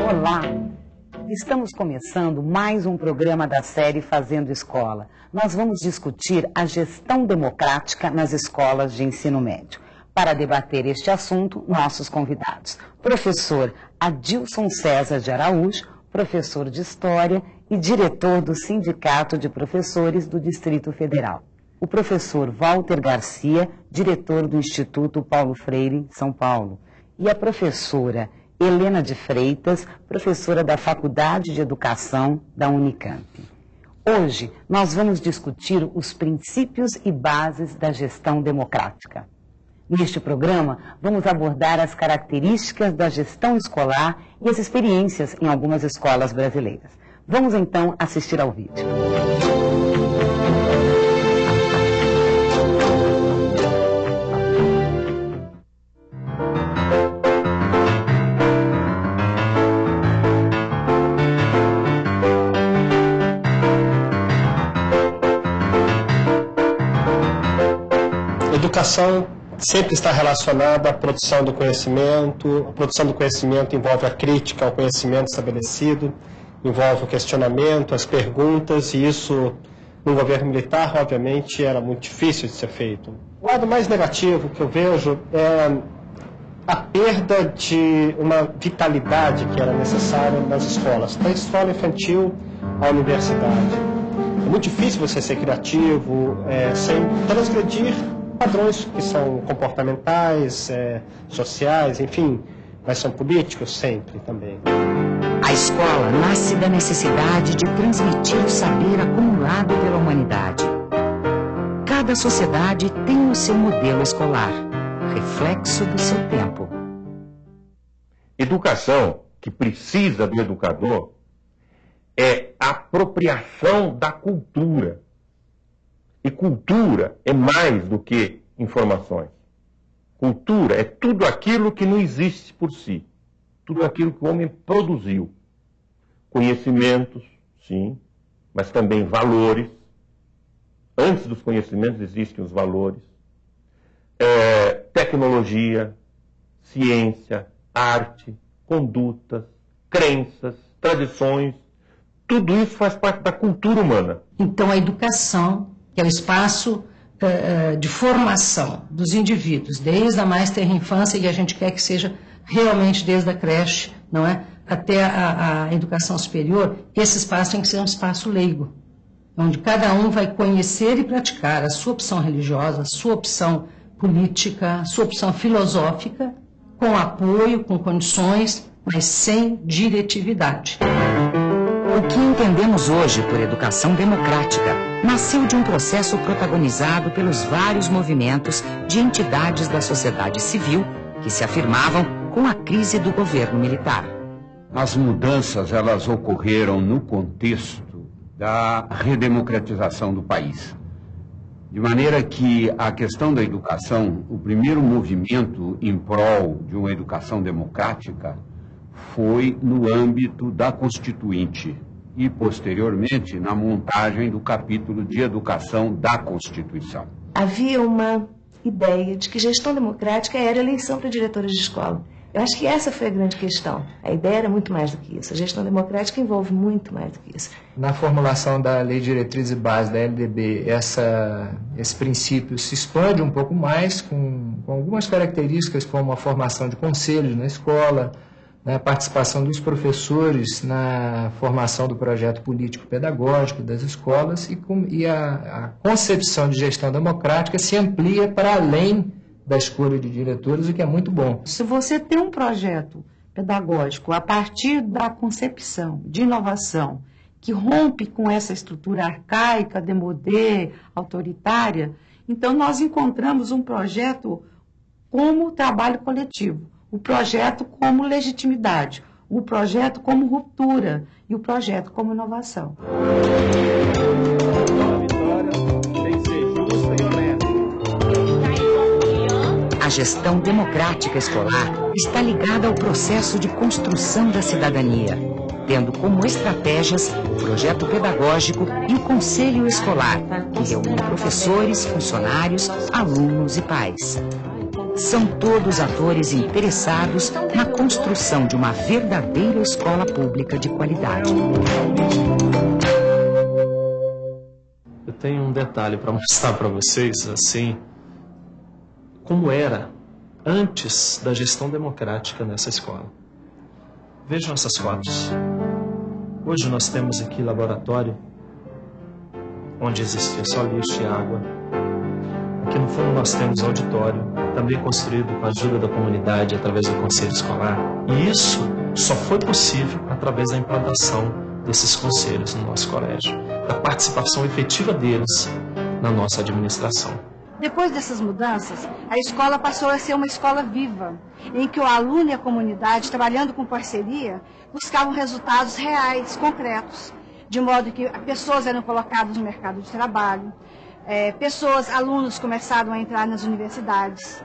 Olá! Estamos começando mais um programa da série Fazendo Escola. Nós vamos discutir a gestão democrática nas escolas de ensino médio. Para debater este assunto, nossos convidados: professor Adilson César de Araújo, professor de História e diretor do Sindicato de Professores do Distrito Federal. O professor Walter Garcia, diretor do Instituto Paulo Freire, São Paulo. E a professora Helena de Freitas, professora da Faculdade de Educação da Unicamp. Hoje, nós vamos discutir os princípios e bases da gestão democrática. Neste programa, vamos abordar as características da gestão escolar e as experiências em algumas escolas brasileiras. Vamos então assistir ao vídeo. Educação sempre está relacionada à produção do conhecimento. A produção do conhecimento envolve a crítica ao conhecimento estabelecido, envolve o questionamento, as perguntas, e isso, no governo militar, obviamente, era muito difícil de ser feito. O lado mais negativo que eu vejo é a perda de uma vitalidade que era necessária nas escolas, da escola infantil à universidade. É muito difícil você ser criativo, sem transgredir padrões que são comportamentais, sociais, enfim, mas são políticos sempre também. A escola nasce da necessidade de transmitir o saber acumulado pela humanidade. Cada sociedade tem o seu modelo escolar, reflexo do seu tempo. Educação que precisa do educador é a apropriação da cultura. E cultura é mais do que informações. Cultura é tudo aquilo que não existe por si. Tudo aquilo que o homem produziu. Conhecimentos, sim, mas também valores. Antes dos conhecimentos existem os valores. Tecnologia, ciência, arte, condutas, crenças, tradições. Tudo isso faz parte da cultura humana. Então a educação, que é o espaço de formação dos indivíduos, desde a mais tenra infância, e a gente quer que seja realmente desde a creche, não é, até a educação superior, esse espaço tem que ser um espaço leigo, onde cada um vai conhecer e praticar a sua opção religiosa, a sua opção política, a sua opção filosófica, com apoio, com condições, mas sem diretividade. O que entendemos hoje por educação democrática nasceu de um processo protagonizado pelos vários movimentos de entidades da sociedade civil que se afirmavam com a crise do governo militar. As mudanças, elas ocorreram no contexto da redemocratização do país. De maneira que a questão da educação, o primeiro movimento em prol de uma educação democrática foi no âmbito da Constituinte e, posteriormente, na montagem do capítulo de educação da Constituição. Havia uma ideia de que gestão democrática era eleição para diretores de escola. Eu acho que essa foi a grande questão. A ideia era muito mais do que isso. A gestão democrática envolve muito mais do que isso. Na formulação da Lei de Diretrizes e Bases da LDB, esse princípio se expande um pouco mais, com algumas características, como a formação de conselhos na escola, a participação dos professores na formação do projeto político-pedagógico das escolas, e a concepção de gestão democrática se amplia para além da escolha de diretores, o que é muito bom. Se você tem um projeto pedagógico a partir da concepção de inovação que rompe com essa estrutura arcaica, demodê, autoritária, então nós encontramos um projeto como trabalho coletivo, o projeto como legitimidade, o projeto como ruptura e o projeto como inovação. A gestão democrática escolar está ligada ao processo de construção da cidadania, tendo como estratégias o projeto pedagógico e o conselho escolar, que reúne professores, funcionários, alunos e pais. são todos atores interessados na construção de uma verdadeira escola pública de qualidade. Eu tenho um detalhe para mostrar para vocês, assim, como era antes da gestão democrática nessa escola. Vejam essas fotos. Hoje nós temos aqui laboratório, onde existia só lixo e água. Aqui no fundo nós temos auditório, também construído com a ajuda da comunidade através do conselho escolar. E isso só foi possível através da implantação desses conselhos no nosso colégio, da participação efetiva deles na nossa administração. Depois dessas mudanças, a escola passou a ser uma escola viva, em que o aluno e a comunidade, trabalhando com parceria, buscavam resultados reais, concretos, de modo que pessoas eram colocadas no mercado de trabalho, alunos começaram a entrar nas universidades.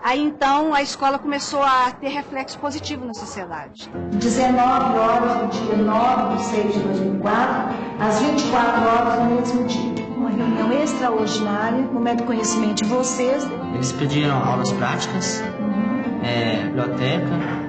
Aí então a escola começou a ter reflexo positivo na sociedade. 19 horas do dia 9 de 6 de 2004, às 24 horas do mesmo dia. Uma reunião extraordinária, no momento do conhecimento de vocês. Eles pediram aulas práticas, biblioteca.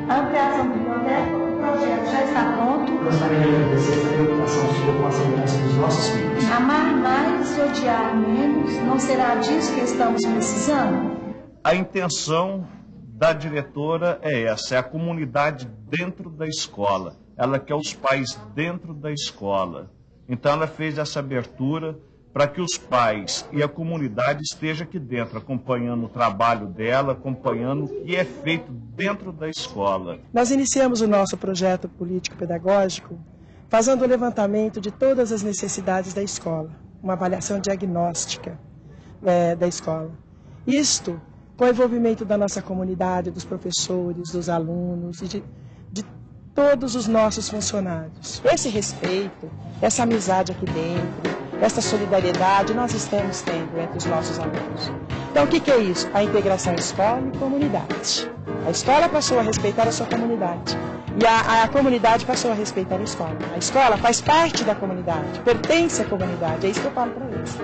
A ampliação da biblioteca, o projeto já está pronto. Gostaria de agradecer essa preocupação sua com a segurança dos nossos filhos. Amar mais, odiar menos, não será disso que estamos precisando? A intenção da diretora é essa, é a comunidade dentro da escola. Ela quer os pais dentro da escola. Então ela fez essa abertura para que os pais e a comunidade estejam aqui dentro, acompanhando o trabalho dela, acompanhando o que é feito dentro da escola. Nós iniciamos o nosso projeto político-pedagógico fazendo o levantamento de todas as necessidades da escola, uma avaliação diagnóstica da escola. Isto com o envolvimento da nossa comunidade, dos professores, dos alunos e de todos os nossos funcionários. Esse respeito, essa amizade aqui dentro, essa solidariedade nós estamos tendo entre os nossos alunos. Então o que é isso? A integração escola e comunidade. A escola passou a respeitar a sua comunidade e a comunidade passou a respeitar a escola. A escola faz parte da comunidade, pertence à comunidade, é isso que eu falo para eles.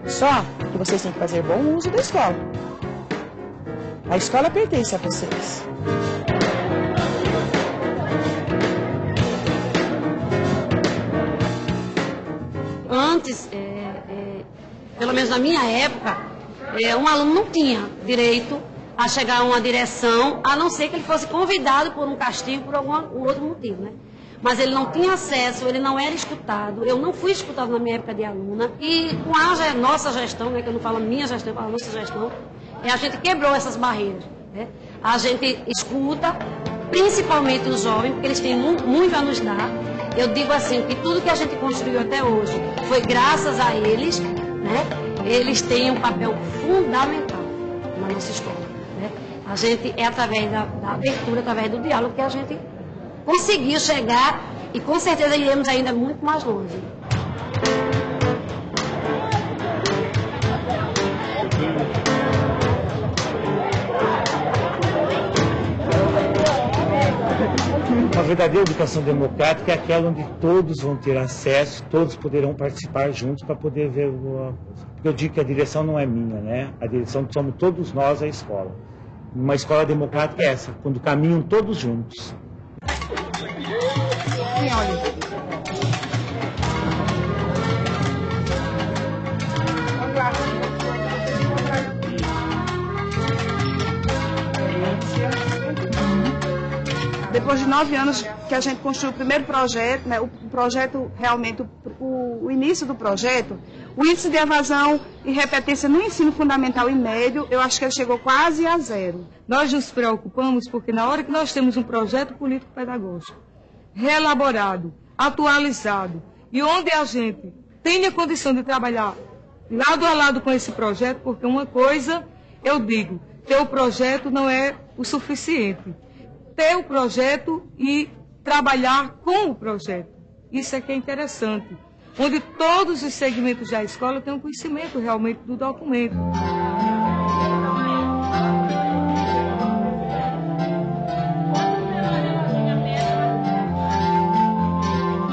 Só que vocês têm que fazer bom uso da escola. A escola pertence a vocês. Antes, pelo menos na minha época, um aluno não tinha direito a chegar a uma direção, a não ser que ele fosse convidado por um castigo, por algum outro motivo, né? Mas ele não tinha acesso, ele não era escutado, eu não fui escutado na minha época de aluna, e com a nossa gestão, né, que eu não falo minha gestão, eu falo nossa gestão, a gente quebrou essas barreiras, né? A gente escuta, principalmente os jovens, porque eles têm muito a nos dar. Eu digo assim, que tudo que a gente construiu até hoje foi graças a eles, né? Eles têm um papel fundamental na nossa escola, né? A gente é através da abertura, através do diálogo que a gente conseguiu chegar e com certeza iremos ainda muito mais longe. Uma verdadeira educação democrática é aquela onde todos vão ter acesso, todos poderão participar juntos para poder ver porque eu digo que a direção não é minha, né? A direção somos todos nós, a escola. Uma escola democrática é essa, quando caminham todos juntos. Depois de 9 anos que a gente construiu o primeiro projeto, né, o projeto realmente, o início do projeto, o índice de evasão e repetência no ensino fundamental e médio, eu acho que ele chegou quase a 0. Nós nos preocupamos porque na hora que nós temos um projeto político-pedagógico reelaborado, atualizado, e onde a gente tem a condição de trabalhar lado a lado com esse projeto, porque uma coisa, eu digo, ter o projeto não é o suficiente. Ter o projeto e trabalhar com o projeto. Isso é que é interessante. Onde todos os segmentos da escola têm um conhecimento realmente do documento.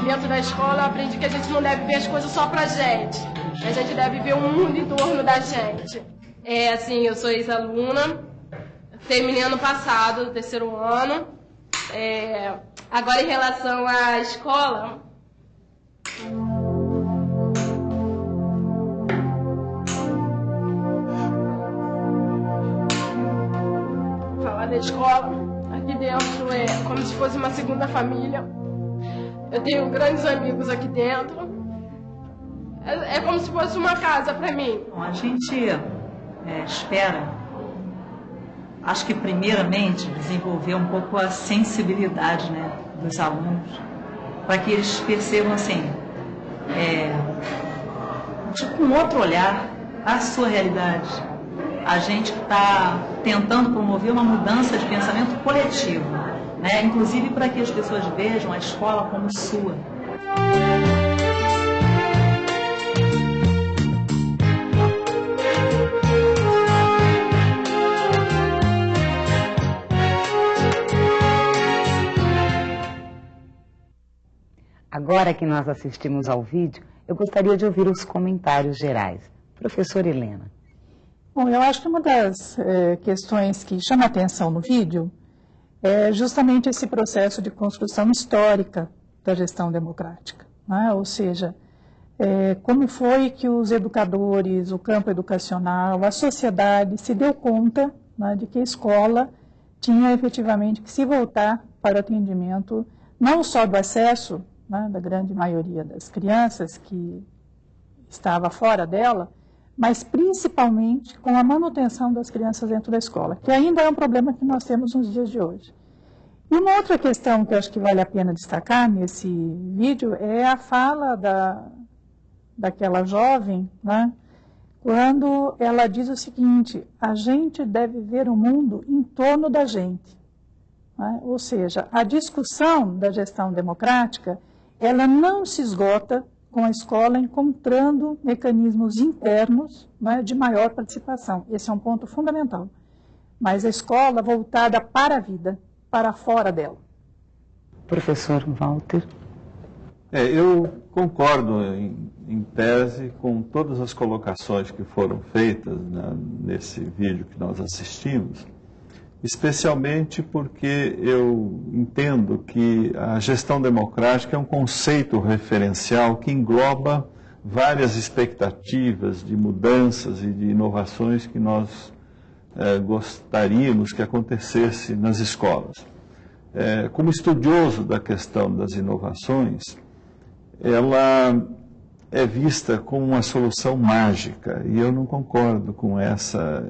Dentro da escola eu aprendi que a gente não deve ver as coisas só pra gente. A gente deve ver o mundo em torno da gente. Assim, eu sou ex-aluna terminei ano passado, terceiro ano. Agora, em relação à escola... Falar da escola, aqui dentro é como se fosse uma segunda família. Eu tenho grandes amigos aqui dentro. É como se fosse uma casa para mim. Bom, a gente espera, acho que primeiramente, desenvolver um pouco a sensibilidade, né, dos alunos, para que eles percebam assim, tipo um outro olhar à sua realidade. A gente está tentando promover uma mudança de pensamento coletivo, né, inclusive para que as pessoas vejam a escola como sua. Agora que nós assistimos ao vídeo, eu gostaria de ouvir os comentários gerais. Professora Helena. Bom, eu acho que uma das questões que chama a atenção no vídeo é justamente esse processo de construção histórica da gestão democrática, né? Ou seja, como foi que os educadores, o campo educacional, a sociedade se deu conta, né, de que a escola tinha efetivamente que se voltar para o atendimento não só do acesso, né, da grande maioria das crianças que estava fora dela, mas principalmente com a manutenção das crianças dentro da escola, que ainda é um problema que nós temos nos dias de hoje. E uma outra questão que eu acho que vale a pena destacar nesse vídeo é a fala daquela jovem, né, quando ela diz o seguinte: a gente deve ver o mundo em torno da gente. Né? Ou seja, a discussão da gestão democrática, ela não se esgota com a escola encontrando mecanismos internos, né, de maior participação. Esse é um ponto fundamental. Mas a escola voltada para a vida, para fora dela. Professor Walter. Eu concordo em tese com todas as colocações que foram feitas, né, nesse vídeo que nós assistimos, especialmente porque eu entendo que a gestão democrática é um conceito referencial que engloba várias expectativas de mudanças e de inovações que nós gostaríamos que acontecesse nas escolas. Como estudioso da questão das inovações, ela é vista como uma solução mágica, e eu não concordo com essa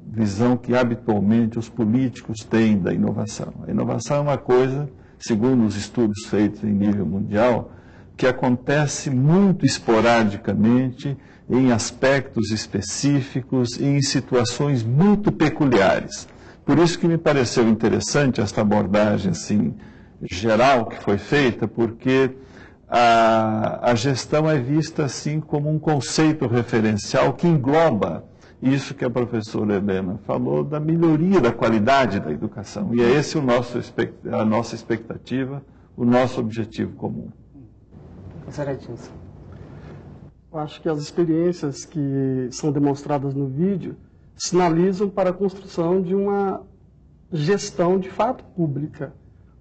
visão que habitualmente os políticos têm da inovação. A inovação é uma coisa, segundo os estudos feitos em nível mundial, que acontece muito esporadicamente, em aspectos específicos e em situações muito peculiares. Por isso que me pareceu interessante esta abordagem assim, geral que foi feita, porque a gestão é vista assim como um conceito referencial que engloba isso que a professora Helena falou, da melhoria da qualidade da educação. E é esse a nossa expectativa, o nosso objetivo comum. Professora Edilson. Eu acho que as experiências que são demonstradas no vídeo sinalizam para a construção de uma gestão de fato pública.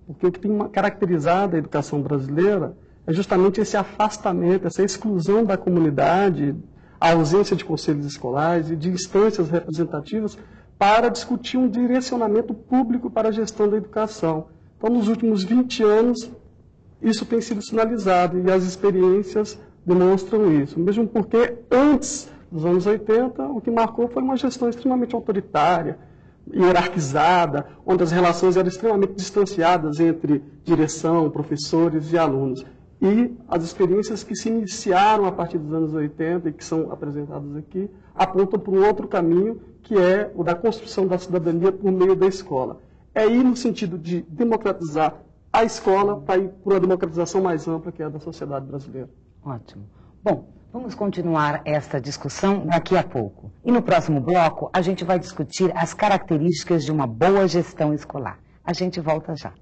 Porque o que tem caracterizado a educação brasileira é justamente esse afastamento, essa exclusão da comunidade, a ausência de conselhos escolares e de instâncias representativas para discutir um direcionamento público para a gestão da educação. Então, nos últimos 20 anos, isso tem sido sinalizado e as experiências demonstram isso. Mesmo porque, antes dos anos 80, o que marcou foi uma gestão extremamente autoritária, hierarquizada, onde as relações eram extremamente distanciadas entre direção, professores e alunos. E as experiências que se iniciaram a partir dos anos 80 e que são apresentadas aqui, apontam para um outro caminho, que é o da construção da cidadania por meio da escola. É ir no sentido de democratizar a escola para ir para uma democratização mais ampla, que é a da sociedade brasileira. Ótimo. Bom, vamos continuar esta discussão daqui a pouco. E no próximo bloco, a gente vai discutir as características de uma boa gestão escolar. A gente volta já.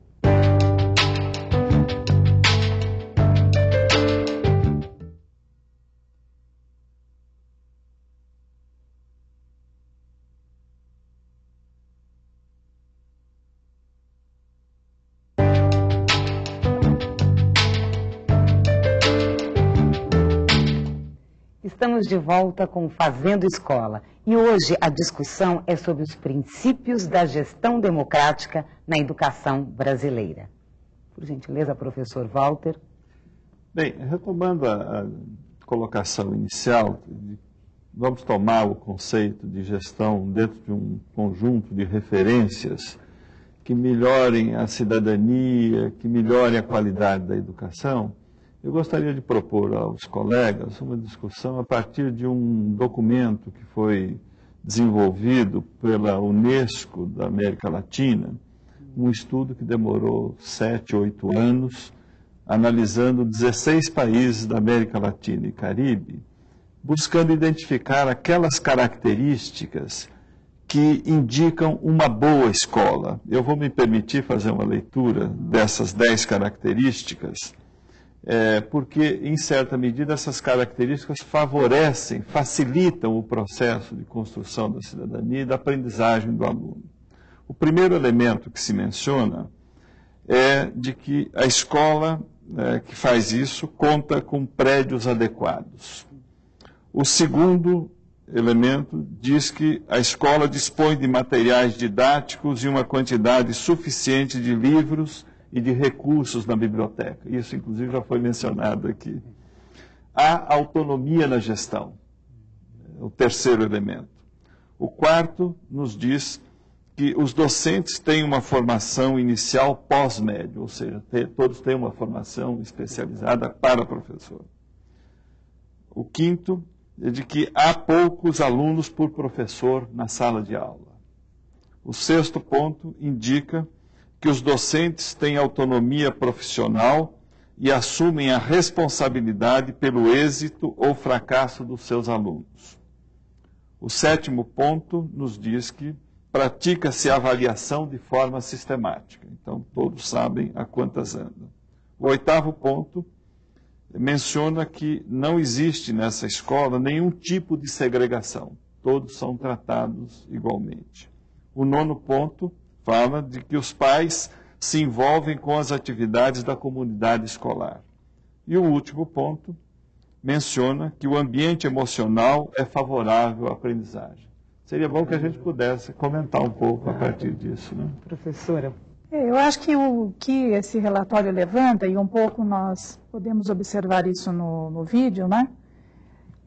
Estamos de volta com Fazendo Escola e hoje a discussão é sobre os princípios da gestão democrática na educação brasileira. Por gentileza, professor Walter. Bem, retomando a colocação inicial, vamos tomar o conceito de gestão dentro de um conjunto de referências que melhorem a cidadania, que melhorem a qualidade da educação. Eu gostaria de propor aos colegas uma discussão a partir de um documento que foi desenvolvido pela Unesco da América Latina, um estudo que demorou 7, 8 anos, analisando 16 países da América Latina e Caribe, buscando identificar aquelas características que indicam uma boa escola. Eu vou me permitir fazer uma leitura dessas 10 características, porque, em certa medida, essas características favorecem, facilitam o processo de construção da cidadania e da aprendizagem do aluno. O primeiro elemento que se menciona é de que a escola que faz isso conta com prédios adequados. O segundo elemento diz que a escola dispõe de materiais didáticos e uma quantidade suficiente de livros e de recursos na biblioteca. Isso, inclusive, já foi mencionado aqui. Há autonomia na gestão, o terceiro elemento. O quarto nos diz que os docentes têm uma formação inicial pós-médio, ou seja, todos têm uma formação especializada para professor. O quinto é de que há poucos alunos por professor na sala de aula. O sexto ponto indica que os docentes têm autonomia profissional e assumem a responsabilidade pelo êxito ou fracasso dos seus alunos. O sétimo ponto nos diz que pratica-se a avaliação de forma sistemática. Então, todos sabem a quantas andam. O oitavo ponto menciona que não existe nessa escola nenhum tipo de segregação. Todos são tratados igualmente. O nono ponto fala de que os pais se envolvem com as atividades da comunidade escolar. E o último ponto menciona que o ambiente emocional é favorável à aprendizagem. Seria bom que a gente pudesse comentar um pouco a partir disso, né? Professora. Eu acho que o que esse relatório levanta, e um pouco nós podemos observar isso no vídeo, né?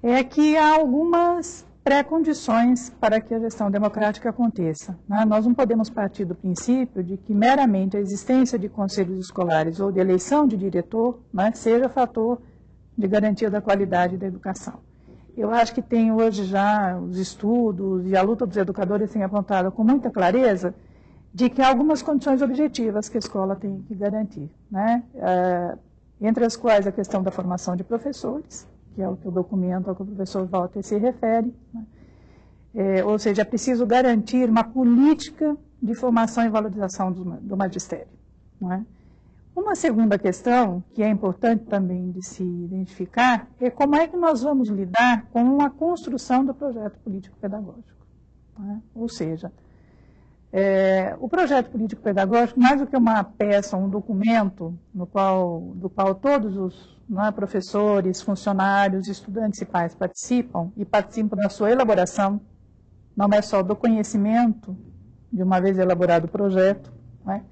É que há algumas pré-condições para que a gestão democrática aconteça, né? Nós não podemos partir do princípio de que meramente a existência de conselhos escolares ou de eleição de diretor, né, seja fator de garantia da qualidade da educação. Eu acho que tem hoje já os estudos e a luta dos educadores têm apontado com muita clareza de que há algumas condições objetivas que a escola tem que garantir, né? Entre as quais a questão da formação de professores, que é o que o documento ao que o professor Walter se refere, né? Ou seja, é preciso garantir uma política de formação e valorização do magistério, não é? Uma segunda questão, que é importante também de se identificar, é como é que nós vamos lidar com a construção do projeto político-pedagógico, né? Ou seja, o projeto político-pedagógico, mais do que uma peça, um documento do qual todos os professores, funcionários, estudantes e pais participam da sua elaboração, não é só do conhecimento, de uma vez elaborado o projeto, né?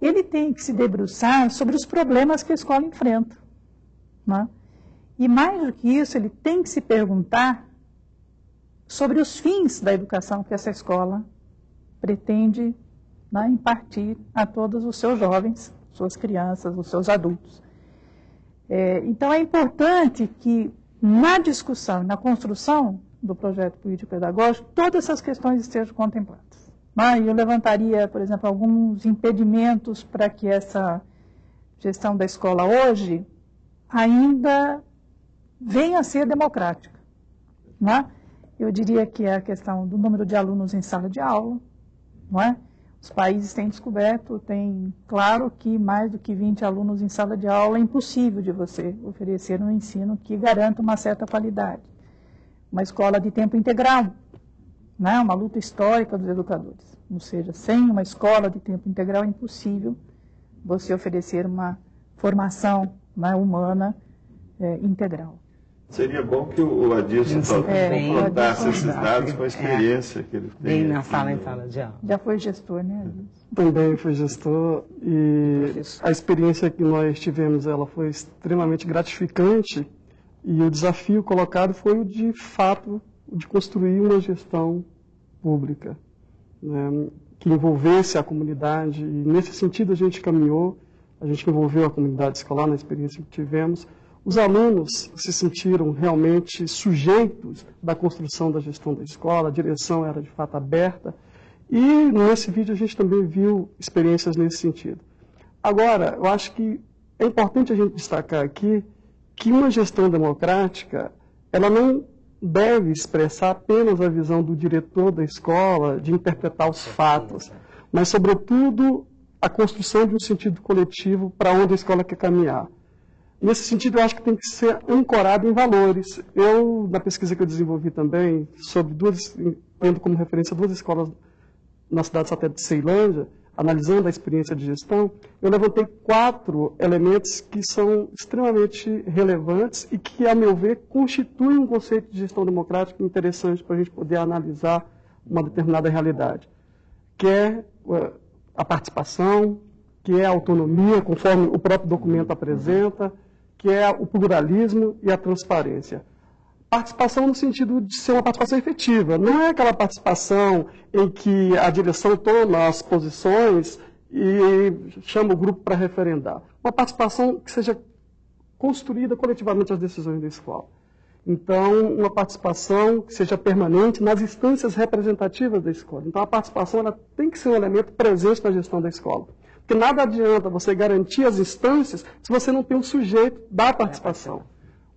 Ele tem que se debruçar sobre os problemas que a escola enfrenta, né? E mais do que isso, ele tem que se perguntar sobre os fins da educação que essa escola pretende, né, impartir a todos os seus jovens, suas crianças, os seus adultos. Então, é importante que, na discussão, na construção do projeto político-pedagógico, todas essas questões estejam contempladas. Eu levantaria, por exemplo, alguns impedimentos para que essa gestão da escola hoje ainda venha a ser democrática, né? Eu diria que é a questão do número de alunos em sala de aula, não é? Os países têm descoberto, claro que mais do que 20 alunos em sala de aula é impossível de você oferecer um ensino que garanta uma certa qualidade. Uma escola de tempo integral, né? Uma luta histórica dos educadores. Ou seja, sem uma escola de tempo integral é impossível você oferecer uma formação, né, humana integral. Seria bom que o Adilson confrontasse esses dados com a experiência que ele tem. Bem na sala de aula. Já foi gestor, né, Adilson? Também fui gestor e a experiência que nós tivemos, ela foi extremamente gratificante e o desafio colocado foi o de fato de construir uma gestão pública, né, que envolvesse a comunidade, e nesse sentido a gente caminhou, a gente envolveu a comunidade escolar na experiência que tivemos. Os alunos se sentiram realmente sujeitos da construção da gestão da escola, a direção era de fato aberta, e nesse vídeo a gente também viu experiências nesse sentido. Agora, eu acho que é importante a gente destacar aqui que uma gestão democrática, ela não deve expressar apenas a visão do diretor da escola, de interpretar os fatos, mas, sobretudo, a construção de um sentido coletivo para onde a escola quer caminhar. Nesse sentido, eu acho que tem que ser ancorado em valores. Eu, na pesquisa que eu desenvolvi também, tendo como referência 2 escolas na cidade satélite de Ceilândia, analisando a experiência de gestão, eu levantei 4 elementos que são extremamente relevantes e que, a meu ver, constituem um conceito de gestão democrática interessante para a gente poder analisar uma determinada realidade, que é a participação, que é a autonomia, conforme o próprio documento apresenta, que é o pluralismo e a transparência. Participação no sentido de ser uma participação efetiva. Não é aquela participação em que a direção toma as posições e chama o grupo para referendar. Uma participação que seja construída coletivamente as decisões da escola. Então, uma participação que seja permanente nas instâncias representativas da escola. Então, a participação ela tem que ser um elemento presente na gestão da escola. Porque nada adianta você garantir as instâncias se você não tem um sujeito da participação.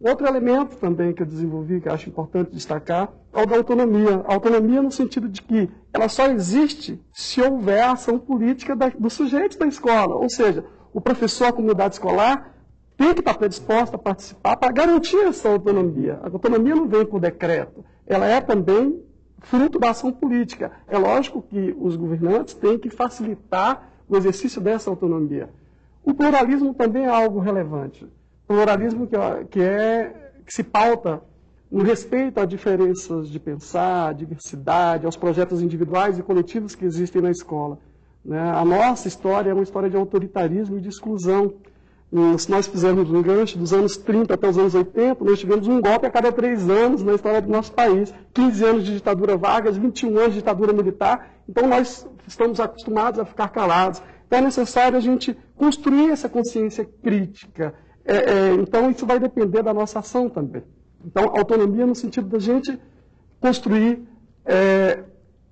Outro elemento também que eu desenvolvi, que eu acho importante destacar, é o da autonomia. A autonomia no sentido de que ela só existe se houver a ação política dos sujeitos da escola. Ou seja, o professor, a comunidade escolar, tem que estar predisposta a participar para garantir essa autonomia. A autonomia não vem por decreto, ela é também fruto da ação política. É lógico que os governantes têm que facilitar o exercício dessa autonomia. O pluralismo também é algo relevante. Pluralismo que se pauta no respeito a diferenças de pensar, a diversidade, aos projetos individuais e coletivos que existem na escola. Né? A nossa história é uma história de autoritarismo e de exclusão. Se nós fizermos um gancho dos anos 30 até os anos 80, nós tivemos um golpe a cada 3 anos na história do nosso país. 15 anos de ditadura Vargas, 21 anos de ditadura militar. Então nós estamos acostumados a ficar calados. Então é necessário a gente construir essa consciência crítica. Então isso vai depender da nossa ação também. Então autonomia no sentido da gente construir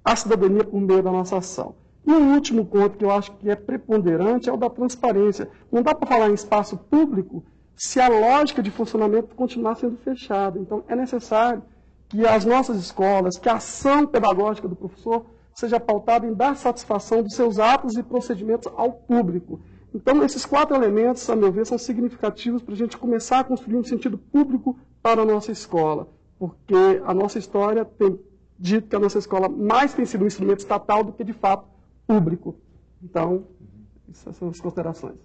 a cidadania por meio da nossa ação. E um último ponto que eu acho que é preponderante é o da transparência. Não dá para falar em espaço público se a lógica de funcionamento continuar sendo fechada. Então é necessário que as nossas escolas, que a ação pedagógica do professor seja pautada em dar satisfação dos seus atos e procedimentos ao público. Então, esses 4 elementos, a meu ver, são significativos para a gente começar a construir um sentido público para a nossa escola, porque a nossa história tem dito que a nossa escola mais tem sido um instrumento estatal do que, de fato, público. Então, essas são as considerações.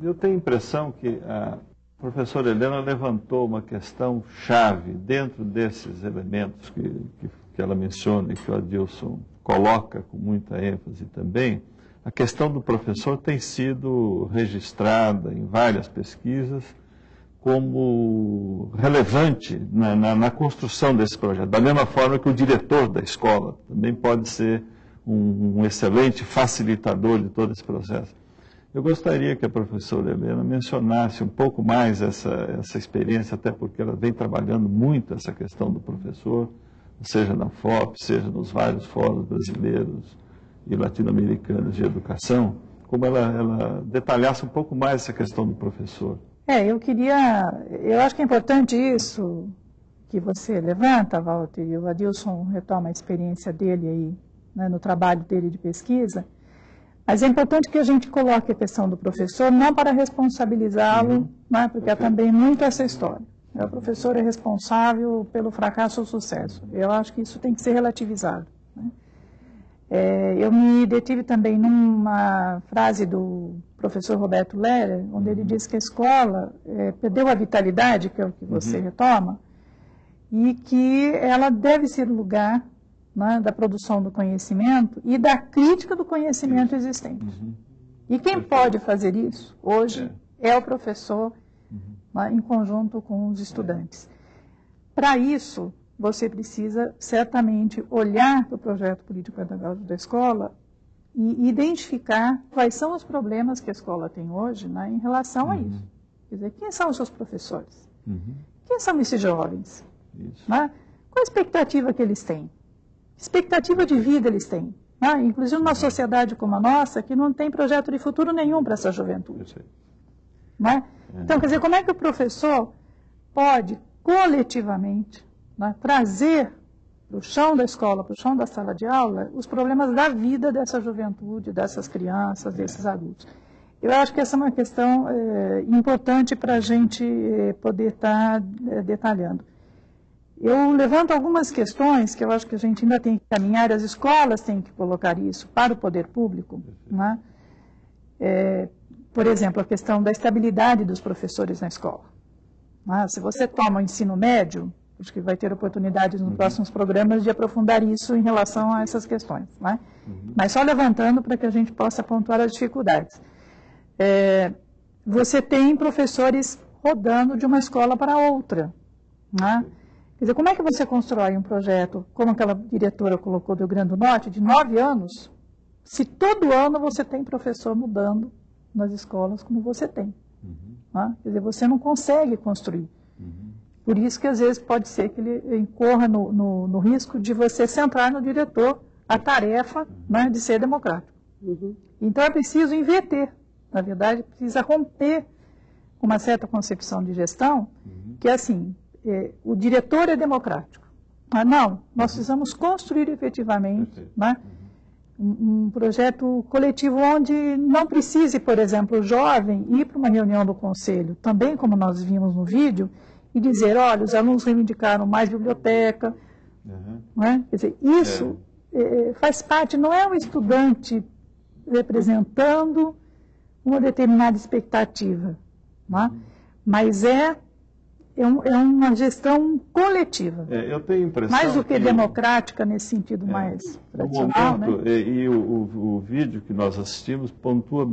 Eu tenho a impressão que a professora Helena levantou uma questão chave dentro desses elementos que ela menciona e que o Adilson coloca com muita ênfase também. A questão do professor tem sido registrada em várias pesquisas como relevante na construção desse projeto. Da mesma forma que o diretor da escola também pode ser um excelente facilitador de todo esse processo. Eu gostaria que a professora Helena mencionasse um pouco mais essa experiência, até porque ela vem trabalhando muito essa questão do professor, seja na FOP, seja nos vários fóruns brasileiros e latino-americanos de educação, como ela detalhasse um pouco mais essa questão do professor. Eu acho que é importante isso que você levanta, Walter, e o Adilson retoma a experiência dele aí, né, no trabalho dele de pesquisa, mas é importante que a gente coloque a questão do professor não para responsabilizá-lo, né, porque é também muito essa história. O professor é responsável pelo fracasso ou sucesso. Eu acho que isso tem que ser relativizado. Né? Eu me detive também numa frase do professor Roberto Lehrer, onde ele diz que a escola perdeu a vitalidade, que é o que você retoma, e que ela deve ser o lugar, né, da produção do conhecimento e da crítica do conhecimento existente. E quem pode fazer isso hoje é o professor, né, em conjunto com os estudantes. Para isso, você precisa certamente olhar para o projeto político-pedagógico da escola e identificar quais são os problemas que a escola tem hoje, né, em relação a isso. Quer dizer, quem são os seus professores? Quem são esses jovens? Né? Qual a expectativa que eles têm? Que expectativa de vida eles têm? Né? Inclusive numa sociedade como a nossa, que não tem projeto de futuro nenhum para essa juventude. Né? Então, quer dizer, como é que o professor pode, coletivamente, né, trazer para o chão da escola, para o chão da sala de aula, os problemas da vida dessa juventude, dessas crianças, desses adultos. Eu acho que essa é uma questão importante para a gente poder estar detalhando. Eu levanto algumas questões que eu acho que a gente ainda tem que caminhar, as escolas têm que colocar isso para o poder público, né? Por exemplo, a questão da estabilidade dos professores na escola. Né? Se você toma o ensino médio, acho que vai ter oportunidades nos próximos programas de aprofundar isso em relação a essas questões. Né? Mas só levantando para que a gente possa pontuar as dificuldades. Você tem professores rodando de uma escola para outra. Né? Quer dizer, como é que você constrói um projeto, como aquela diretora colocou do Rio Grande do Norte, de 9 anos, se todo ano você tem professor mudando nas escolas como você tem? Né? Quer dizer, você não consegue construir. Por isso que às vezes pode ser que ele incorra no risco de você centrar no diretor a tarefa, né, de ser democrático. Então é preciso inverter, na verdade, precisa romper com uma certa concepção de gestão, que é assim, o diretor é democrático. Mas não, nós precisamos construir efetivamente, né, um projeto coletivo onde não precise, por exemplo, o jovem ir para uma reunião do conselho, também como nós vimos no vídeo, e dizer, olha, os alunos reivindicaram mais biblioteca. Né? Quer dizer, isso faz parte, não é o estudante representando uma determinada expectativa, né? Mas é uma gestão coletiva. Eu tenho a impressão mais do que democrática nesse sentido mais tradicional. No momento, né? E o vídeo que nós assistimos pontua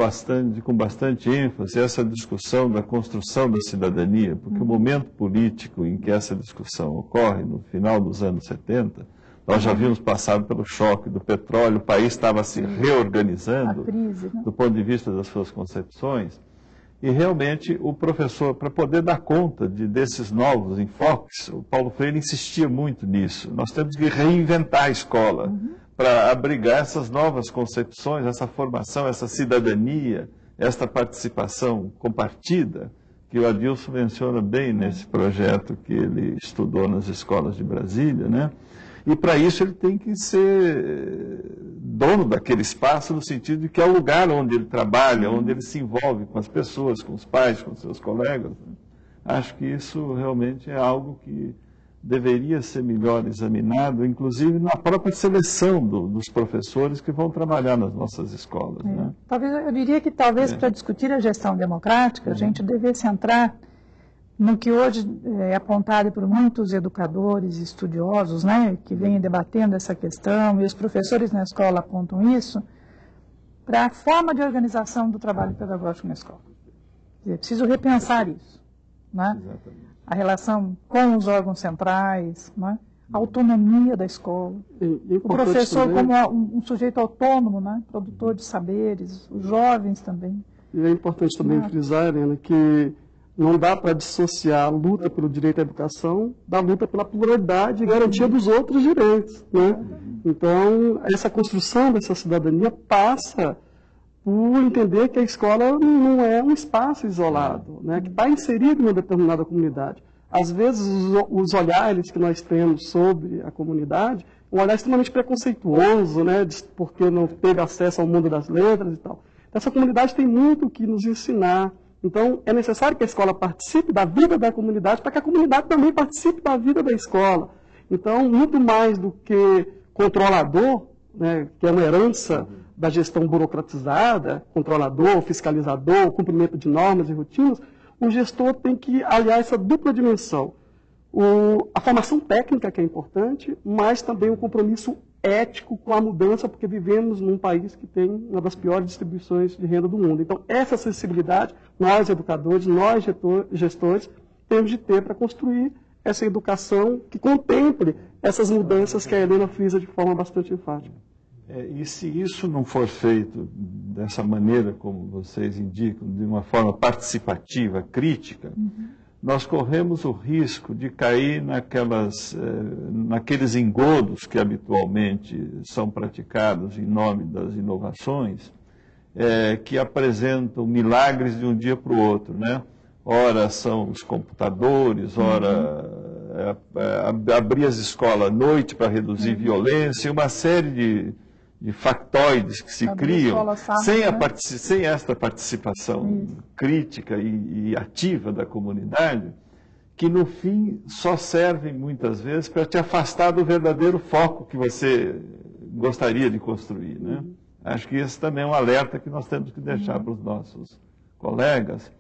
com bastante ênfase essa discussão da construção da cidadania, porque o momento político em que essa discussão ocorre, no final dos anos 70, nós já havíamos passado pelo choque do petróleo, o país estava se reorganizando crise, né? do ponto de vista das suas concepções. E realmente o professor, para poder dar conta desses novos enfoques, o Paulo Freire insistia muito nisso. Nós temos que reinventar a escola para abrigar essas novas concepções, essa formação, essa cidadania, esta participação compartida, que o Adilson menciona bem nesse projeto que ele estudou nas escolas de Brasília, né? E para isso ele tem que ser dono daquele espaço, no sentido de que é o lugar onde ele trabalha, onde ele se envolve com as pessoas, com os pais, com seus colegas. Né? Acho que isso realmente é algo que deveria ser melhor examinado, inclusive na própria seleção dos professores que vão trabalhar nas nossas escolas. Né? Eu diria que talvez para discutir a gestão democrática, a gente devesse entrar no que hoje é apontado por muitos educadores e estudiosos, né, que vêm debatendo essa questão, e os professores na escola apontam isso, para a forma de organização do trabalho pedagógico na escola. É preciso repensar isso. Né? A relação com os órgãos centrais, né? A autonomia da escola, o professor como um sujeito autônomo, né? Produtor de saberes, os jovens também. E é importante também frisar, Helena, que não dá para dissociar a luta pelo direito à educação da luta pela pluralidade e garantia dos outros direitos. Né? Então, essa construção dessa cidadania passa por entender que a escola não é um espaço isolado, né? Que está inserido em uma determinada comunidade. Às vezes, os olhares que nós temos sobre a comunidade, um olhar extremamente preconceituoso, né? Porque não teve acesso ao mundo das letras e tal. Essa comunidade tem muito o que nos ensinar. Então, é necessário que a escola participe da vida da comunidade para que a comunidade também participe da vida da escola. Então, muito mais do que controlador, né, que é uma herança da gestão burocratizada, controlador, fiscalizador, cumprimento de normas e rotinas, o gestor tem que aliar essa dupla dimensão. A formação técnica, que é importante, mas também o compromisso ético com a mudança, porque vivemos num país que tem uma das piores distribuições de renda do mundo. Então, essa sensibilidade, nós educadores, nós gestores, temos de ter para construir essa educação que contemple essas mudanças que a Helena frisa de forma bastante enfática. E se isso não for feito dessa maneira, como vocês indicam, de uma forma participativa, crítica, nós corremos o risco de cair naqueles engodos que habitualmente são praticados em nome das inovações, que apresentam milagres de um dia para o outro, né? Ora são os computadores, ora abrir as escolas à noite para reduzir violência, uma série de factoides que se criam sem esta participação crítica e ativa da comunidade, que no fim só servem muitas vezes para te afastar do verdadeiro foco que você gostaria de construir, né? Acho que esse também é um alerta que nós temos que deixar para os nossos colegas,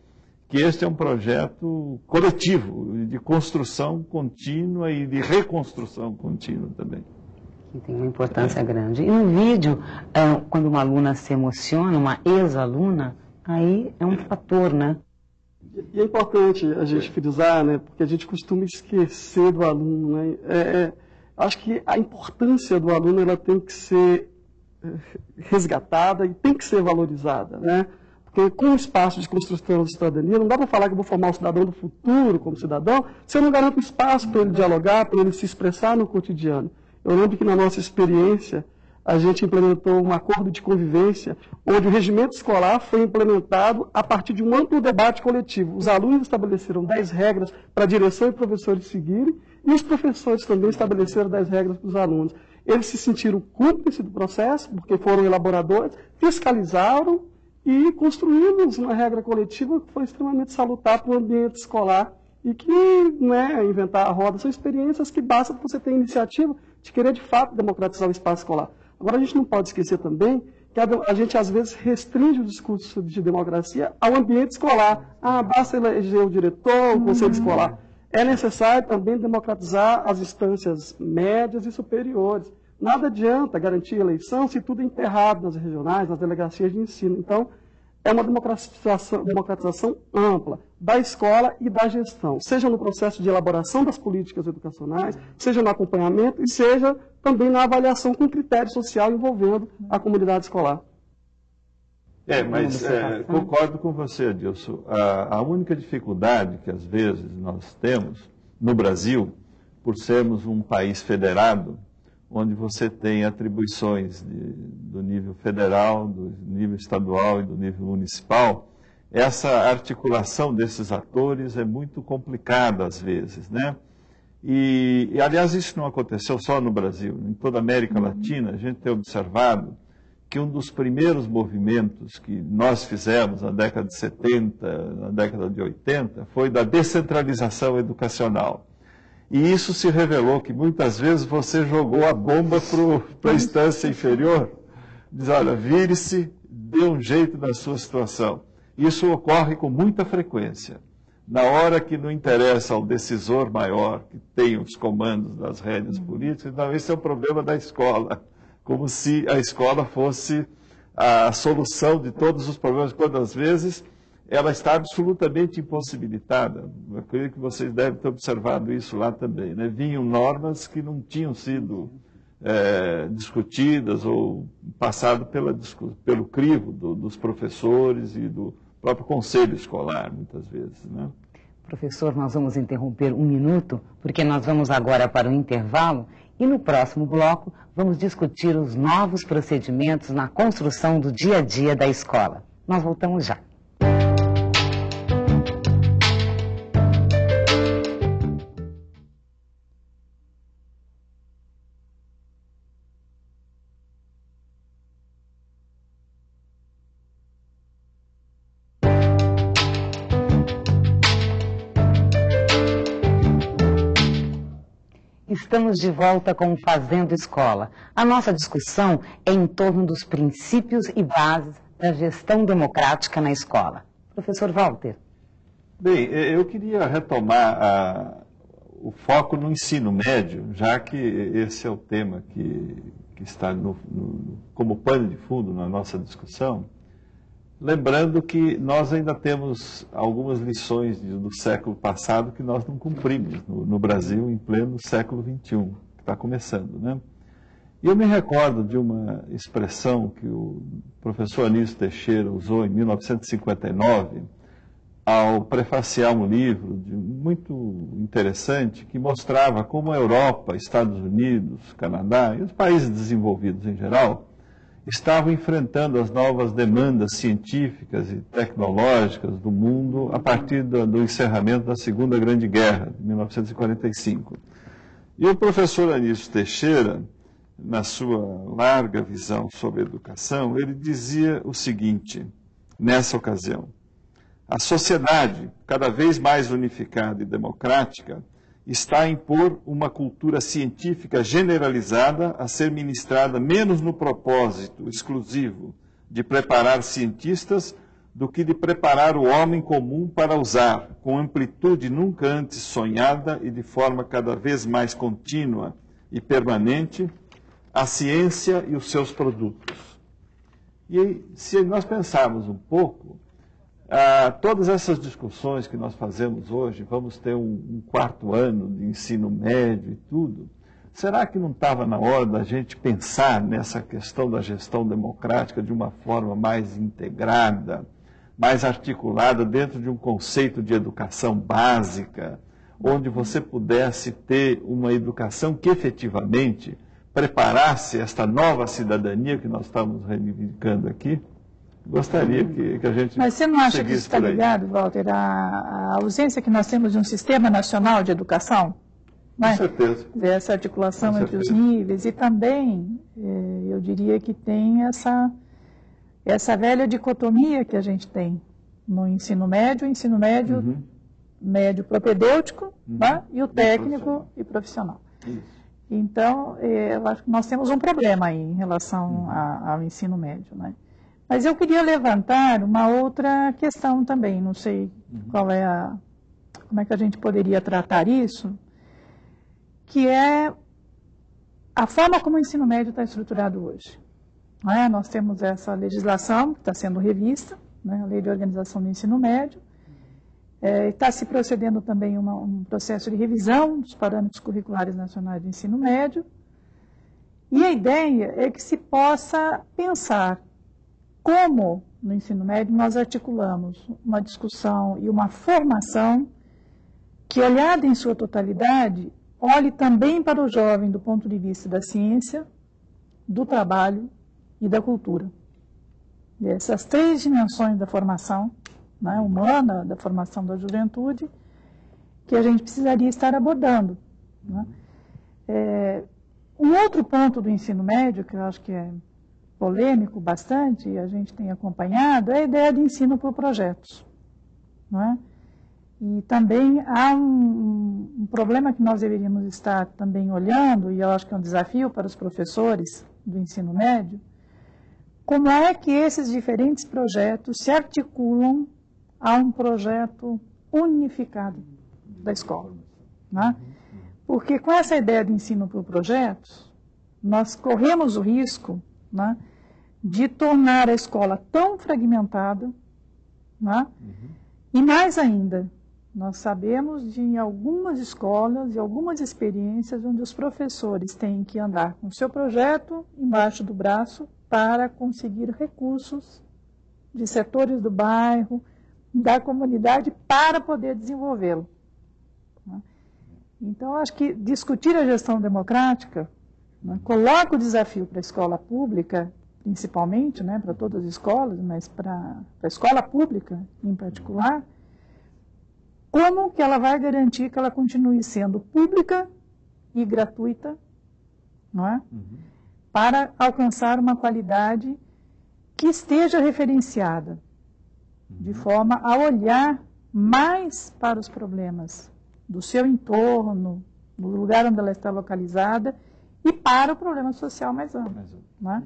que este é um projeto coletivo, de construção contínua e de reconstrução contínua também. Tem uma importância grande. E no vídeo, quando uma aluna se emociona, uma ex-aluna, aí é um fator, né? E é importante a gente frisar, né? Porque a gente costuma esquecer do aluno, né? Acho que a importância do aluno ela tem que ser resgatada e tem que ser valorizada, né? Porque com o espaço de construção de cidadania, não dá para falar que eu vou formar o cidadão do futuro como cidadão, se eu não garanto espaço para ele dialogar, para ele se expressar no cotidiano. Eu lembro que na nossa experiência, a gente implementou um acordo de convivência, onde o regimento escolar foi implementado a partir de um amplo debate coletivo. Os alunos estabeleceram 10 regras para a direção e professores seguirem, e os professores também estabeleceram 10 regras para os alunos. Eles se sentiram cúmplices do processo, porque foram elaboradores, fiscalizaram e construímos uma regra coletiva que foi extremamente salutar para o ambiente escolar. E que não é inventar a roda, são experiências que basta para você ter iniciativa de querer, de fato, democratizar o espaço escolar. Agora, a gente não pode esquecer também que a gente, às vezes, restringe o discurso de democracia ao ambiente escolar. Basta eleger o diretor, o conselho escolar. É necessário também democratizar as instâncias médias e superiores. Nada adianta garantir a eleição se tudo é emperrado nas regionais, nas delegacias de ensino. Então, é uma democratização ampla da escola e da gestão, seja no processo de elaboração das políticas educacionais, seja no acompanhamento e seja também na avaliação com critério social envolvendo a comunidade escolar. Concordo com você, Adilson. A única dificuldade que às vezes nós temos no Brasil, por sermos um país federado, onde você tem atribuições do nível federal, do nível estadual e do nível municipal, essa articulação desses atores é muito complicada às vezes, né? E aliás, isso não aconteceu só no Brasil. Em toda a América Latina, a gente tem observado que um dos primeiros movimentos que nós fizemos na década de 70, na década de 80, foi da descentralização educacional. E isso se revelou que muitas vezes você jogou a bomba para a instância inferior, diz, olha, vire-se, dê um jeito na sua situação. Isso ocorre com muita frequência. Na hora que não interessa ao decisor maior, que tem os comandos das rédeas políticas, então esse é o problema da escola, como se a escola fosse a solução de todos os problemas, quando às vezes ela está absolutamente impossibilitada. Eu creio que vocês devem ter observado isso lá também, né? Vinham normas que não tinham sido discutidas ou passado pelo crivo dos professores e do próprio conselho escolar, muitas vezes, né? Professor, nós vamos interromper um minuto, porque nós vamos agora para o intervalo e no próximo bloco vamos discutir os novos procedimentos na construção do dia a dia da escola. Nós voltamos já. Estamos de volta com o Fazendo Escola. A nossa discussão é em torno dos princípios e bases da gestão democrática na escola. Professor Walter. Bem, eu queria retomar o foco no ensino médio, já que esse é o tema que está como pano de fundo na nossa discussão. Lembrando que nós ainda temos algumas lições do século passado que nós não cumprimos no Brasil em pleno século XXI, que está começando, né? E eu me recordo de uma expressão que o professor Anísio Teixeira usou em 1959, ao prefaciar um livro muito interessante que mostrava como a Europa, Estados Unidos, Canadá e os países desenvolvidos em geral estavam enfrentando as novas demandas científicas e tecnológicas do mundo a partir do encerramento da Segunda Grande Guerra, de 1945. E o professor Anísio Teixeira, na sua larga visão sobre a educação, ele dizia o seguinte, nessa ocasião: a sociedade, cada vez mais unificada e democrática, está a impor uma cultura científica generalizada a ser ministrada menos no propósito exclusivo de preparar cientistas do que de preparar o homem comum para usar, com amplitude nunca antes sonhada e de forma cada vez mais contínua e permanente, a ciência e os seus produtos. E se nós pensarmos um pouco, todas essas discussões que nós fazemos hoje, vamos ter um quarto ano de ensino médio e tudo, será que não estava na hora da gente pensar nessa questão da gestão democrática de uma forma mais integrada, mais articulada dentro de um conceito de educação básica, onde você pudesse ter uma educação que efetivamente preparasse esta nova cidadania que nós estamos reivindicando aqui? Gostaria que a gente. Mas você não acha que isso está ligado, Walter, à ausência que nós temos de um sistema nacional de educação? Com certeza. Essa articulação entre os níveis. E também, eu diria que tem essa velha dicotomia que a gente tem no ensino médio, médio propedêutico, né? E o técnico e profissional. Isso. Então, eu acho que nós temos um problema aí em relação ao ensino médio, né? Mas eu queria levantar uma outra questão também, não sei como é que a gente poderia tratar isso, que é a forma como o ensino médio está estruturado hoje. Não é? Nós temos essa legislação que está sendo revista, né, a Lei de Organização do Ensino Médio, está se procedendo também um processo de revisão dos parâmetros curriculares nacionais de ensino médio, e a ideia é que se possa pensar como, no ensino médio, nós articulamos uma discussão e uma formação que, olhada em sua totalidade, olhe também para o jovem do ponto de vista da ciência, do trabalho e da cultura. E essas três dimensões da formação, né, humana, da formação da juventude, que a gente precisaria estar abordando. Né? Um outro ponto do ensino médio, que eu acho que é polêmico bastante, e a gente tem acompanhado, é a ideia de ensino por projetos. Não é? E também há um problema que nós deveríamos estar também olhando, e eu acho que é um desafio para os professores do ensino médio, como é que esses diferentes projetos se articulam a um projeto unificado da escola. Né? Porque com essa ideia de ensino por projetos, nós corremos o risco, né, de tornar a escola tão fragmentada, né, e mais ainda, nós sabemos de algumas escolas e algumas experiências onde os professores têm que andar com o seu projeto embaixo do braço para conseguir recursos de setores do bairro, da comunidade, para poder desenvolvê-lo. Né? Então, acho que discutir a gestão democrática, né, coloca o desafio para a escola pública, principalmente, né, para todas as escolas, mas para a escola pública em particular, como que ela vai garantir que ela continue sendo pública e gratuita, não é? Para alcançar uma qualidade que esteja referenciada, de forma a olhar mais para os problemas do seu entorno, no lugar onde ela está localizada e para o problema social mais amplo. Né?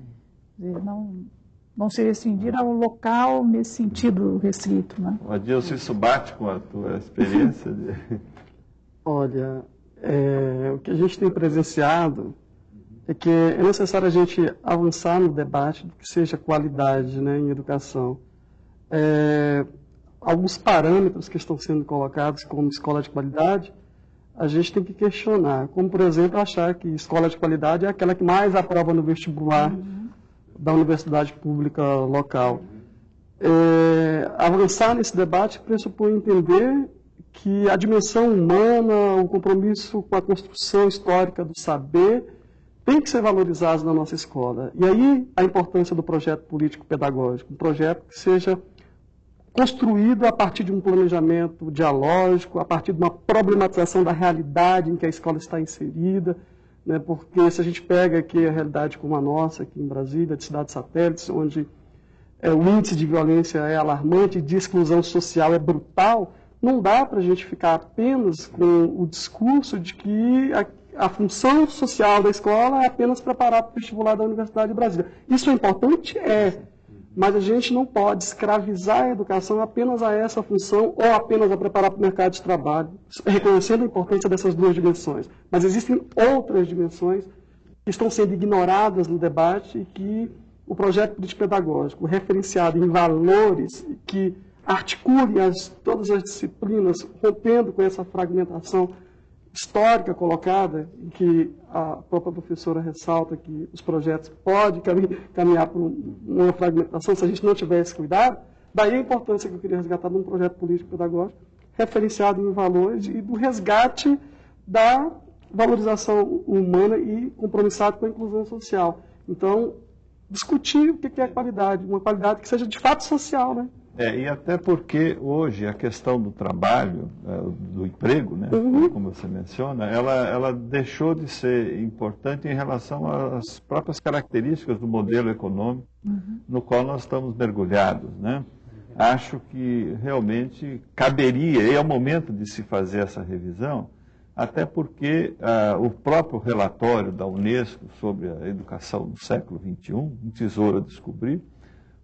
Não se restringir ao local nesse sentido restrito. Né? Adilson, isso bate com a tua experiência? Olha, o que a gente tem presenciado é que é necessário a gente avançar no debate do que seja qualidade, né, em educação. Alguns parâmetros que estão sendo colocados como escola de qualidade, a gente tem que questionar, como, por exemplo, achar que escola de qualidade é aquela que mais aprova no vestibular da universidade pública local. Avançar nesse debate pressupõe entender que a dimensão humana, o compromisso com a construção histórica do saber, tem que ser valorizado na nossa escola. E aí a importância do projeto político-pedagógico, um projeto que seja construído a partir de um planejamento dialógico, a partir de uma problematização da realidade em que a escola está inserida, né? Porque se a gente pega aqui a realidade como a nossa, aqui em Brasília, de cidades satélites, onde o índice de violência é alarmante, de exclusão social é brutal, não dá para a gente ficar apenas com o discurso de que a função social da escola é apenas preparar para o vestibular da Universidade de Brasília. Isso é importante? Mas a gente não pode escravizar a educação apenas a essa função ou apenas a preparar para o mercado de trabalho, reconhecendo a importância dessas duas dimensões. Mas existem outras dimensões que estão sendo ignoradas no debate e que o projeto político-pedagógico, referenciado em valores que articule todas as disciplinas, rompendo com essa fragmentação histórica colocada, em que a própria professora ressalta que os projetos podem caminhar por uma fragmentação se a gente não tiver esse cuidado. Daí a importância que eu queria resgatar de um projeto político-pedagógico referenciado em valores e do resgate da valorização humana e compromissado com a inclusão social. Então, discutir o que é qualidade, uma qualidade que seja de fato social, né? E até porque hoje a questão do trabalho, do emprego, né, como você menciona, ela deixou de ser importante em relação às próprias características do modelo econômico no qual nós estamos mergulhados, né? Acho que realmente caberia, e é o momento de se fazer essa revisão, até porque o próprio relatório da Unesco sobre a educação no século XXI, um tesouro a descobrir,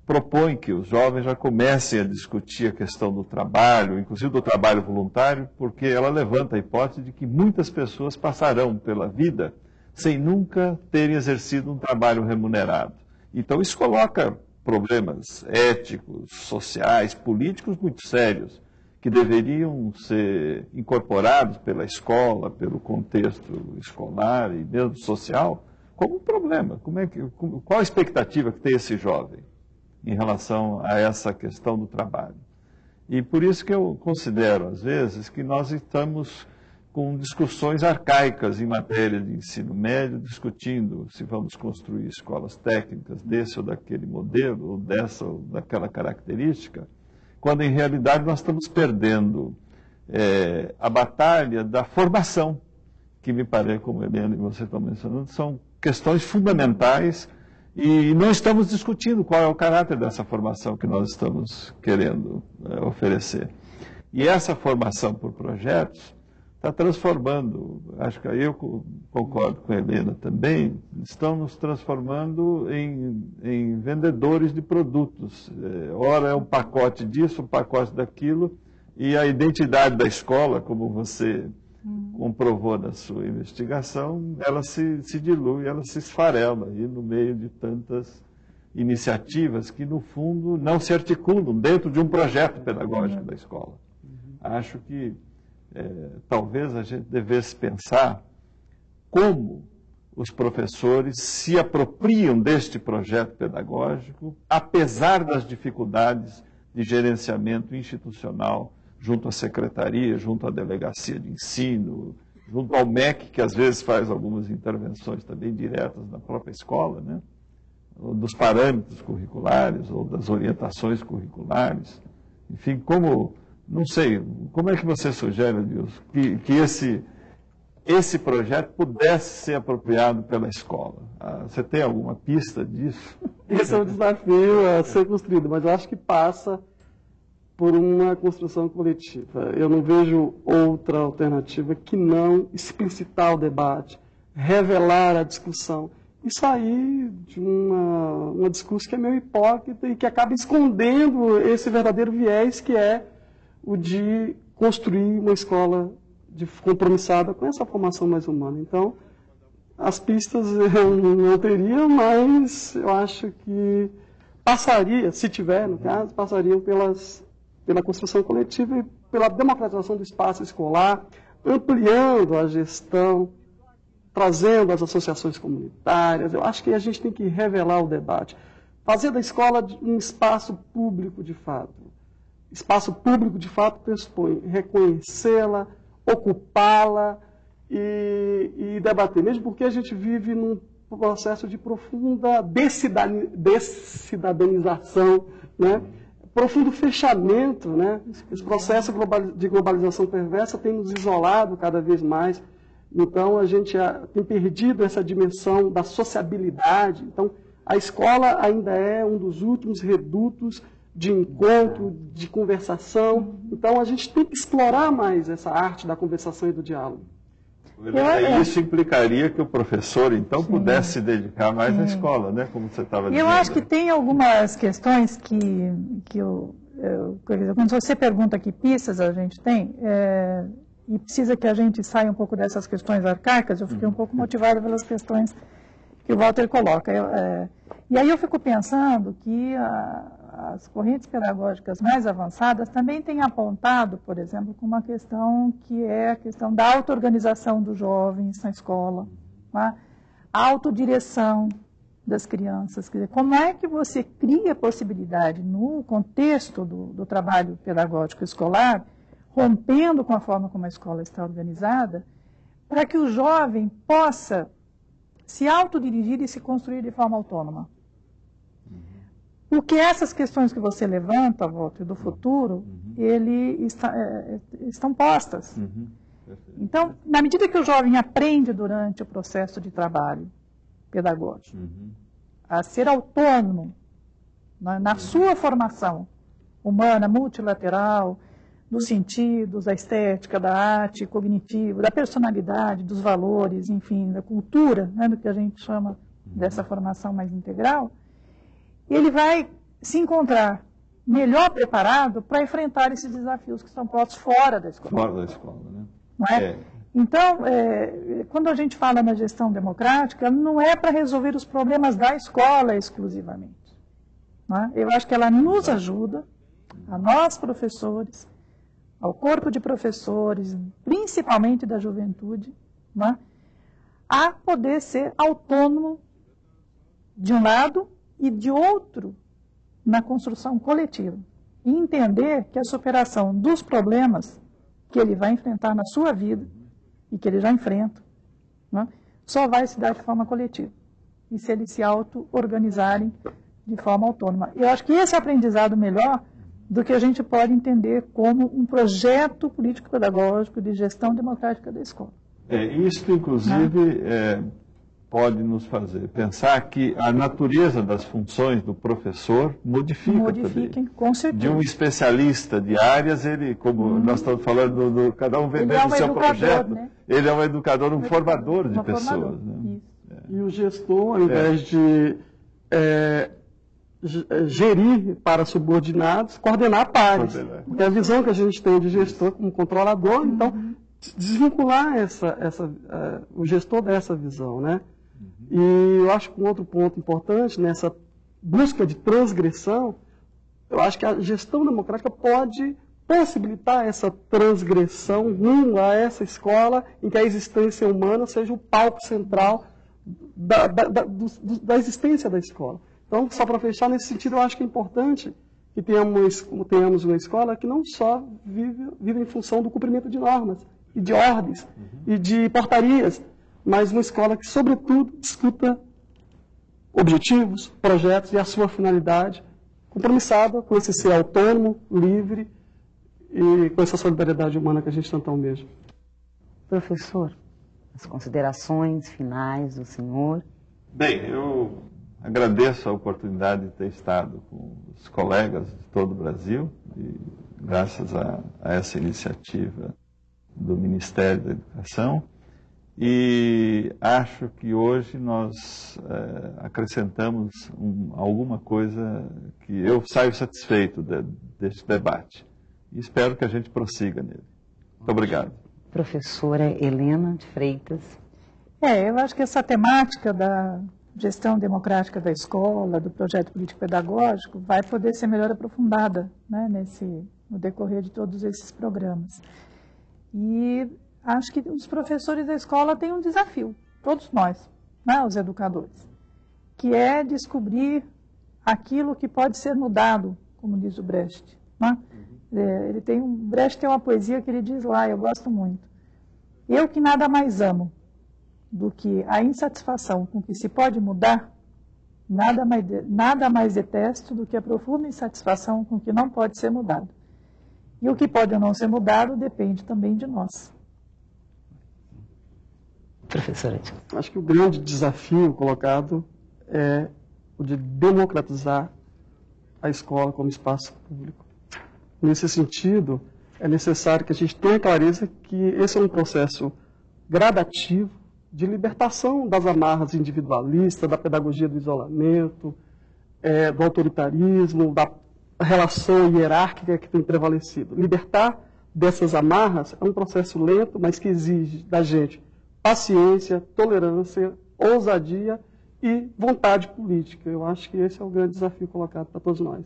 propõe que os jovens já comecem a discutir a questão do trabalho, inclusive do trabalho voluntário, porque ela levanta a hipótese de que muitas pessoas passarão pela vida sem nunca terem exercido um trabalho remunerado. Então isso coloca problemas éticos, sociais, políticos muito sérios, que deveriam ser incorporados pela escola, pelo contexto escolar e mesmo social, como um problema. Qual a expectativa que tem esse jovem em relação a essa questão do trabalho? E por isso que eu considero, às vezes, que nós estamos com discussões arcaicas em matéria de ensino médio, discutindo se vamos construir escolas técnicas desse ou daquele modelo, ou dessa ou daquela característica, quando em realidade nós estamos perdendo a batalha da formação, que me parece, como Helena e você estão mencionando, são questões fundamentais. E não estamos discutindo qual é o caráter dessa formação que nós estamos querendo oferecer. E essa formação por projetos está transformando, acho que eu concordo com a Helena também, estão nos transformando em vendedores de produtos. Ora é um pacote disso, um pacote daquilo, e a identidade da escola, como você comprovou na sua investigação, ela se dilui, ela se esfarela aí no meio de tantas iniciativas que, no fundo, não se articulam dentro de um projeto pedagógico da escola. Acho que talvez a gente devesse pensar como os professores se apropriam deste projeto pedagógico, apesar das dificuldades de gerenciamento institucional junto à secretaria, junto à delegacia de ensino, junto ao MEC, que às vezes faz algumas intervenções também diretas na própria escola, né? Dos parâmetros curriculares ou das orientações curriculares. Enfim, não sei, como é que você sugere, Adilson, que esse projeto pudesse ser apropriado pela escola? Você tem alguma pista disso? Esse é um desafio a ser construído, mas eu acho que passa por uma construção coletiva. Eu não vejo outra alternativa que não explicitar o debate, revelar a discussão e sair de um discurso que é meio hipócrita e que acaba escondendo esse verdadeiro viés que é o de construir uma escola compromissada com essa formação mais humana. Então, as pistas eu não teria, mas eu acho que passaria, se tiver, no caso, passariam pela construção coletiva e pela democratização do espaço escolar, ampliando a gestão, trazendo as associações comunitárias. Eu acho que a gente tem que revelar o debate, fazer da escola um espaço público de fato. Espaço público de fato pressupõe reconhecê-la, ocupá-la e debater, mesmo porque a gente vive num processo de profunda descidadanização, né? Profundo fechamento, né? Esse processo de globalização perversa tem nos isolado cada vez mais. Então, a gente tem perdido essa dimensão da sociabilidade. Então, a escola ainda é um dos últimos redutos de encontro, de conversação. Então, a gente tem que explorar mais essa arte da conversação e do diálogo. Isso implicaria que o professor, então, pudesse se dedicar mais à escola, né? Como você estava dizendo. Eu acho que tem algumas questões quando você pergunta que pistas a gente tem, e precisa que a gente saia um pouco dessas questões arcaicas, eu fiquei um pouco motivada pelas questões que o Walter coloca. E aí eu fico pensando que as correntes pedagógicas mais avançadas também têm apontado, por exemplo, com uma questão que é a questão da auto-organização dos jovens na escola, tá? A autodireção das crianças. Quer dizer, como é que você cria a possibilidade, no contexto do trabalho pedagógico escolar, rompendo com a forma como a escola está organizada, para que o jovem possa se autodirigir e se construir de forma autônoma. Porque essas questões que você levanta, Walter, do futuro, estão postas. Então, na medida que o jovem aprende durante o processo de trabalho pedagógico a ser autônomo na sua formação humana, multilateral, dos sentidos, da estética, da arte, cognitivo, da personalidade, dos valores, enfim, da cultura, né, do que a gente chama dessa formação mais integral, ele vai se encontrar melhor preparado para enfrentar esses desafios que estão postos fora da escola. Fora da escola, né? Não é? Então, quando a gente fala na gestão democrática, não é para resolver os problemas da escola exclusivamente. Não é? Eu acho que ela nos ajuda, a nós professores, ao corpo de professores, principalmente da juventude, não é? A poder ser autônomo de um lado e de outro na construção coletiva. E entender que a superação dos problemas que ele vai enfrentar na sua vida e que ele já enfrenta, né, só vai se dar de forma coletiva. E se eles se auto-organizarem de forma autônoma. Eu acho que esse é o aprendizado melhor do que a gente pode entender como um projeto político-pedagógico de gestão democrática da escola. Isso, inclusive, pode nos fazer pensar que a natureza das funções do professor modifica também. Com certeza. De um especialista de áreas, ele, como nós estamos falando, cada um vendendo o seu projeto, né? Ele é um educador, um formador de pessoas. Né? E o gestor, ao invés de gerir para subordinados, coordenar pares. Porque a visão que a gente tem de gestor como controlador, então, desvincular o gestor dessa visão, né? E eu acho que um outro ponto importante nessa busca de transgressão, eu acho que a gestão democrática pode possibilitar essa transgressão rumo a essa escola em que a existência humana seja o palco central da existência da escola. Então, só para fechar, nesse sentido, eu acho que é importante que tenhamos uma escola que não só vive em função do cumprimento de normas, e de ordens, e de portarias, mas uma escola que, sobretudo, discuta objetivos, projetos e a sua finalidade, compromissada com esse ser autônomo, livre e com essa solidariedade humana que a gente tanto almeja. Professor, as considerações finais do senhor? Bem, eu agradeço a oportunidade de ter estado com os colegas de todo o Brasil, de graças a essa iniciativa do Ministério da Educação, e acho que hoje nós acrescentamos alguma coisa que eu saio satisfeito deste debate. E espero que a gente prossiga nele. Muito obrigado. Professora Helena de Freitas. Eu acho que essa temática da gestão democrática da escola, do projeto político-pedagógico, vai poder ser melhor aprofundada, né, no decorrer de todos esses programas. E acho que os professores da escola têm um desafio, todos nós, né, os educadores, que é descobrir aquilo que pode ser mudado, como diz o Brecht. Né? Brecht tem uma poesia que ele diz lá, eu gosto muito. Eu que nada mais amo do que a insatisfação com que se pode mudar, nada mais detesto do que a profunda insatisfação com que não pode ser mudado. E o que pode ou não ser mudado depende também de nós. Professora. Acho que o grande desafio colocado é o de democratizar a escola como espaço público. Nesse sentido, é necessário que a gente tenha clareza que esse é um processo gradativo de libertação das amarras individualistas, da pedagogia do isolamento, do autoritarismo, da relação hierárquica que tem prevalecido. Libertar dessas amarras é um processo lento, mas que exige da gente paciência, tolerância, ousadia e vontade política. Eu acho que esse é o grande desafio colocado para todos nós.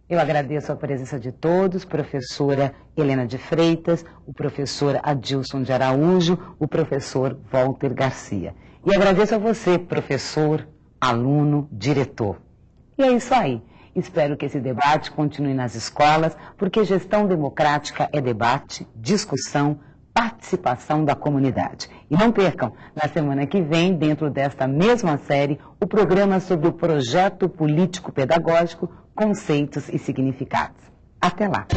Eu agradeço a presença de todos, professora Helena de Freitas, o professor Adilson de Araújo, o professor Walter Garcia. E agradeço a você, professor, aluno, diretor. E é isso aí. Espero que esse debate continue nas escolas, porque gestão democrática é debate, discussão, participação da comunidade. E não percam, na semana que vem, dentro desta mesma série, o programa sobre o projeto político-pedagógico, conceitos e significados. Até lá!